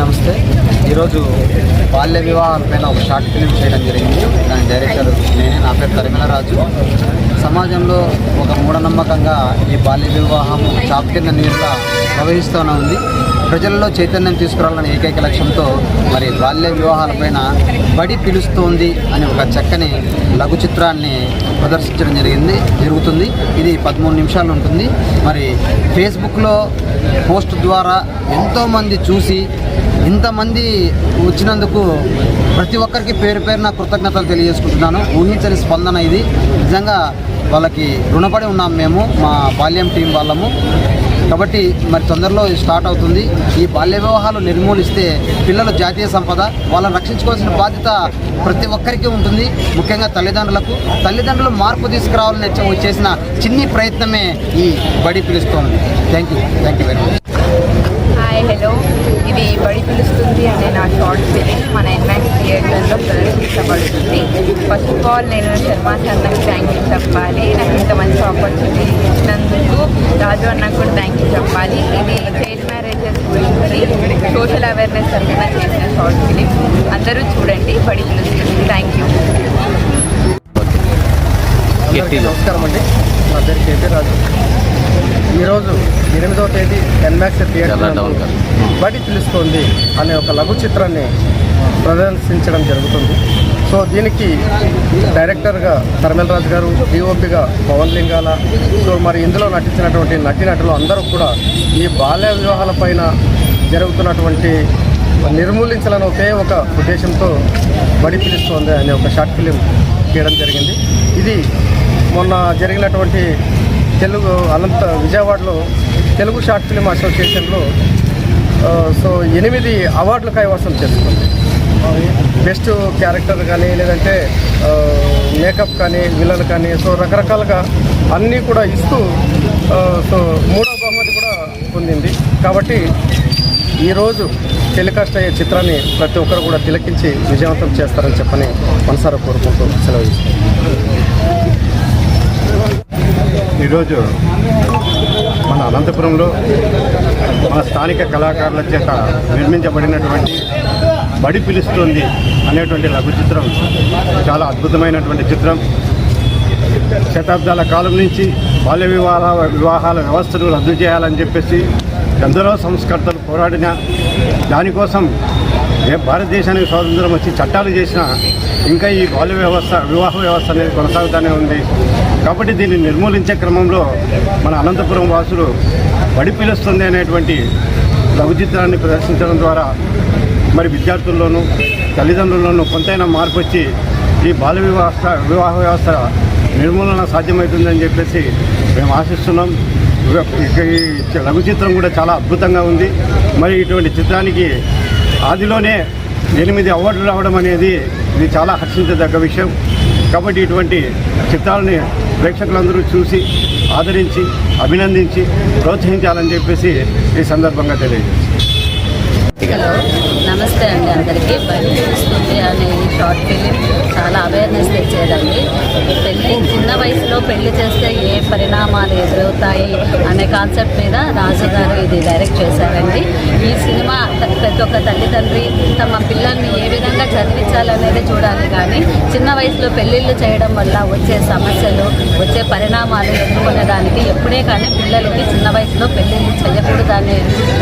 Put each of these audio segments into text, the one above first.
నమస్తే. ఈరోజు బాల్య వివాహాలపైన ఒక షార్ట్ ఫిలిం చేయడం జరిగింది. దాని డైరెక్టర్ నేనే. నా పేరు తరిమెలరాజు. సమాజంలో ఒక మూఢనమ్మకంగా ఈ బాల్య వివాహం చాప్ కింద నీరుగా ప్రవహిస్తూనే ఉంది. ప్రజల్లో చైతన్యం తీసుకురావాలనే ఏకైక లక్ష్యంతో మరి బాల్య వివాహాలపైన బడి పిలుస్తోంది అనే ఒక చక్కని లఘు చిత్రాన్ని ప్రదర్శించడం జరుగుతుంది. ఇది 13 నిమిషాలు ఉంటుంది. మరి ఫేస్బుక్లో పోస్ట్ ద్వారా ఎంతోమంది చూసి ఇంతమంది వచ్చినందుకు ప్రతి ఒక్కరికి పేరు పేరున కృతజ్ఞతలు తెలియజేసుకుంటున్నాను. ఊహించని స్పందన ఇది. నిజంగా వాళ్ళకి రుణపడి ఉన్నాం మేము, మా బాల్యం టీం వాళ్ళము. కాబట్టి మరి తొందరలో స్టార్ట్ అవుతుంది. ఈ బాల్య వివాహాలు నిర్మూలిస్తే పిల్లలు జాతీయ సంపద. వాళ్ళని రక్షించుకోవాల్సిన బాధ్యత ప్రతి ఒక్కరికి ఉంటుంది, ముఖ్యంగా తల్లిదండ్రులు మార్పు తీసుకురావాలని చేసిన చిన్ని ప్రయత్నమే ఈ బడి పిలుస్తోంది. Thank you very much. Hi, hello. ఇది బడి పిలుస్తుంది అనే నా షార్ట్ ఫిలిం మన ఎన్మాక్స్ థియేటర్లో ప్రదర్శించబడుతుంది. ఫస్ట్ ఆఫ్ ఆల్ నేను శర్మా అన్నకి థ్యాంక్ యూ చెప్పాలి. నాకు ఇంత మంచి ఆపర్చునిటీ ఇచ్చినందుకు. రాజు అన్నకు కూడా థ్యాంక్ యూ చెప్పాలి. ఇది చైల్డ్ మ్యారేజెస్ గురించి సోషల్ అవేర్నెస్ తరఫున చేసిన షార్ట్ ఫిలిం. అందరూ చూడండి, బడి పిలుస్తుంది. Thank you. నమస్కారం అండి. నా పేరు కేపీ రాజు. ఈరోజు 8వ తేదీ ఎన్మాక్స్ థియేటర్ బడి పిలుస్తోంది అనే ఒక లఘు చిత్రాన్ని ప్రదర్శించడం జరుగుతుంది. సో దీనికి డైరెక్టర్గా తరిమెలరాజు గారు, డిఓపిగా పవన్ లింగాల, సో మరి ఇందులో నటించినటువంటి నటీనటులు అందరూ కూడా ఈ బాల్య వివాహాల పైన జరుగుతున్నటువంటి నిర్మూలించాలని ఒకే ఒక ఉద్దేశంతో బడి పిలుస్తోంది అనే ఒక షార్ట్ ఫిలిం చేయడం జరిగింది. ఇది మొన్న జరిగినటువంటి విజయవాడలో తెలుగు షార్ట్ ఫిలిం అసోసియేషన్లో సో 8 అవార్డులు కైవసం చేసుకుంది. బెస్ట్ క్యారెక్టర్ కానీ, లేదంటే మేకప్ కానీ, విలన్ కానీ, సో రకరకాలుగా అన్నీ కూడా ఇస్తూ సో 3వ బహుమతి కూడా పొందింది. కాబట్టి ఈరోజు టెలికాస్ట్ అయ్యే చిత్రాన్ని ప్రతి ఒక్కరు కూడా తిలకించి విజయవంతం చేస్తారని చెప్పని మనసారా కోరుకుంటూ సెలవు. ఈరోజు మన అనంతపురంలో మన స్థానిక కళాకారుల చేత నిర్మించబడినటువంటి బడి పిలుస్తుంది అనేటువంటి లఘు చిత్రం చాలా అద్భుతమైనటువంటి చిత్రం. శతాబ్దాల కాలం నుంచి బాల్య వివాహాల వ్యవస్థను రద్దు చేయాలని చెప్పేసి ఎందరో సంస్కర్తలు పోరాడిన దానికోసం భారతదేశానికి స్వాతంత్రం వచ్చి చట్టాలు చేసినా ఇంకా ఈ వివాహ వ్యవస్థ అనేది కొనసాగుతూనే ఉంది. కాబట్టి దీన్ని నిర్మూలించే క్రమంలో మన అనంతపురం వాసులు బడి పిలుస్తుంది అనేటువంటి లఘు చిత్రాన్ని ప్రదర్శించడం ద్వారా మరి విద్యార్థుల్లోనూ తల్లిదండ్రుల్లోనూ కొంతైనా మార్పు వచ్చి ఈ వివాహ వ్యవస్థ నిర్మూలన సాధ్యమవుతుందని చెప్పేసి మేము ఆశిస్తున్నాం. ఈ లఘు చిత్రం కూడా చాలా అద్భుతంగా ఉంది. మరి ఇటువంటి చిత్రానికి ఆదిలోనే 8 అవార్డులు రావడం అనేది ఇది చాలా హర్షించదగ్గ విషయం. కాబట్టి ఇటువంటి చిత్రాలని ప్రేక్షకులందరూ చూసి ఆదరించి అభినందించి ప్రోత్సహించాలని చెప్పేసి ఈ సందర్భంగా తెలియజేస్తాను. హలో, నమస్తే అండి అందరికీ. బడి పిలుస్తుంది అనే ఈ షార్ట్ ఫిలిం చాలా అవేర్నెస్ తెచ్చేదండి. చిన్న వయసులో పెళ్లి చేస్తే ఏ పరిణామాలు ఎదురవుతాయి అనే కాన్సెప్ట్ మీద రాజు గారు ఇది డైరెక్ట్ చేశారండి. ఈ సినిమా ప్రతి ఒక్క తల్లిదండ్రి తమ పిల్లల్ని ఏ విధంగా చదివించాలనేది చూడాలి, కానీ చిన్న వయసులో పెళ్ళిళ్ళు చేయడం వల్ల వచ్చే సమస్యలు, వచ్చే పరిణామాలు ఎదుర్కొనేదానికి ఎప్పుడే కానీ పిల్లలకి చిన్న వయసులో పెళ్ళిళ్ళు చేయకూడదు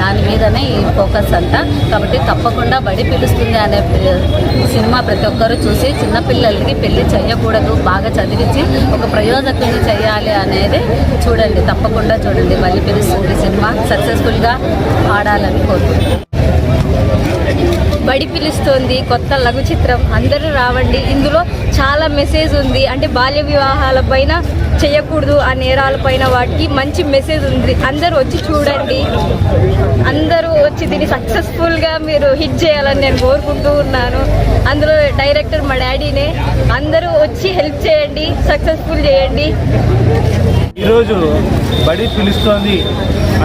దాని మీదనే ఈ ఫోకస్ అంతా. కాబట్టి తప్పకుండా బడి పిలుస్తుంది అనే సినిమా ప్రతి ఒక్కరూ చూసి చిన్నపిల్లలకి పెళ్లి చేయకూడదు, బాగా చదివించి ఒక ప్రయోజకుల్ని చేయాలి అనేది చూడండి, తప్పకుండా చూడండి. బడి పిలుస్తుంది సినిమా సక్సెస్ఫుల్గా ఆడాలని కోరుకుంటున్నాను. బడి పిలుస్తుంది కొత్త లఘు చిత్రం, అందరూ రావండి. ఇందులో చాలా మెసేజ్ ఉంది. అంటే బాల్య వివాహాల పైన చేయకూడదు, ఆ నేరాల పైన వాటికి మంచి మెసేజ్ ఉంది. అందరూ వచ్చి చూడండి, అందరూ వచ్చి దీన్ని సక్సెస్ఫుల్గా మీరు హిట్ చేయాలని నేను కోరుకుంటూ ఉన్నాను. అందులో డైరెక్టర్ మా డాడీనే. అందరూ వచ్చి హెల్ప్ చేయండి, సక్సెస్ఫుల్ చేయండి. ఈరోజు బడి పిలుస్తోంది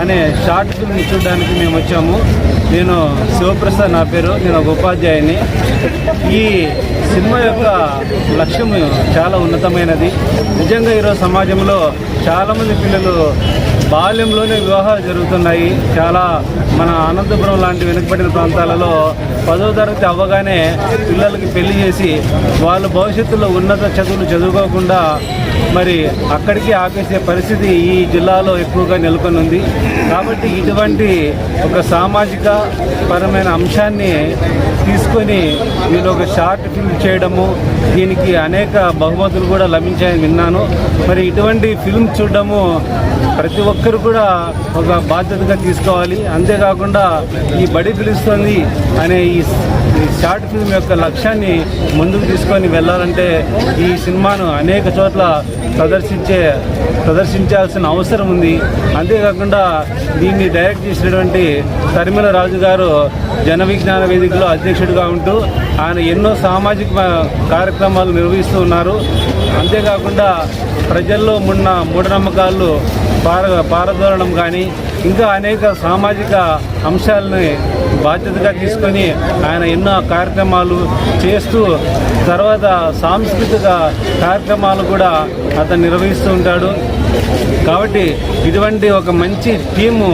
అనే షార్ట్ ఫిల్మ్ చూడడానికి మేము వచ్చాము. నేను శివప్రసాద్ నా పేరు, నేను ఒక ఉపాధ్యాయుని. ఈ సినిమా యొక్క లక్ష్యం చాలా ఉన్నతమైనది. నిజంగా ఈరోజు సమాజంలో చాలామంది పిల్లలు బాల్యంలోనే వివాహాలు జరుగుతున్నాయి. చాలా మన అనంతపురం లాంటి వెనుకబడిన ప్రాంతాలలో 10వ తరగతి అవ్వగానే పిల్లలకి పెళ్లి చేసి వాళ్ళు భవిష్యత్తులో ఉన్నత చదువులు చదువుకోకుండా మరి అక్కడికి ఆపేసే పరిస్థితి ఈ జిల్లాలో ఎక్కువగా నెలకొని ఉంది. కాబట్టి ఇటువంటి ఒక సామాజిక పరమైన అంశాన్ని తీసుకొని వీళ్ళు ఒక షార్ట్ ఫిల్మ్ చేయడము, దీనికి అనేక బహుమతులు కూడా లభించాయని విన్నాను. మరి ఇటువంటి ఫిల్మ్ చూడడము ప్రతి ఒక్కరు కూడా ఒక బాధ్యతగా తీసుకోవాలి. అంతేకాకుండా ఈ బడి పిలుస్తుంది అనే ఈ షార్ట్ ఫిల్మ్ యొక్క లక్ష్యాన్ని ముందుకు తీసుకొని వెళ్ళాలంటే ఈ సినిమాను అనేక చోట్ల ప్రదర్శించాల్సిన అవసరం ఉంది. అంతేకాకుండా దీన్ని డైరెక్ట్ చేసినటువంటి తరిమెల రాజు గారు జన విజ్ఞాన వేదికలో అధ్యక్షుడిగా ఉంటూ ఆయన ఎన్నో సామాజిక కార్యక్రమాలు నిర్వహిస్తూ ఉన్నారు. అంతేకాకుండా ప్రజల్లో ఉన్న మూఢనమ్మకాలు పారదోలడం కానీ ఇంకా అనేక సామాజిక అంశాలని బాధ్యతగా తీసుకొని ఆయన ఎన్నో కార్యక్రమాలు చేస్తూ తర్వాత సాంస్కృతిక కార్యక్రమాలు కూడా అతను నిర్వహిస్తూ ఉంటాడు. కాబట్టి ఇటువంటి ఒక మంచి టీము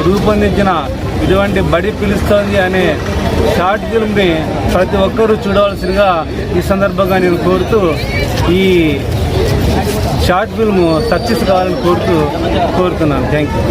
రూపొందించిన ఇటువంటి బడి పిలుస్తోంది అనే షార్ట్ ఫిల్మ్ని ప్రతి ఒక్కరూ చూడవలసిందిగా ఈ సందర్భంగా నేను కోరుతూ ఈ షార్ట్ ఫిల్మ్ సక్సెస్ కావాలని కోరుతున్నాను. Thank you.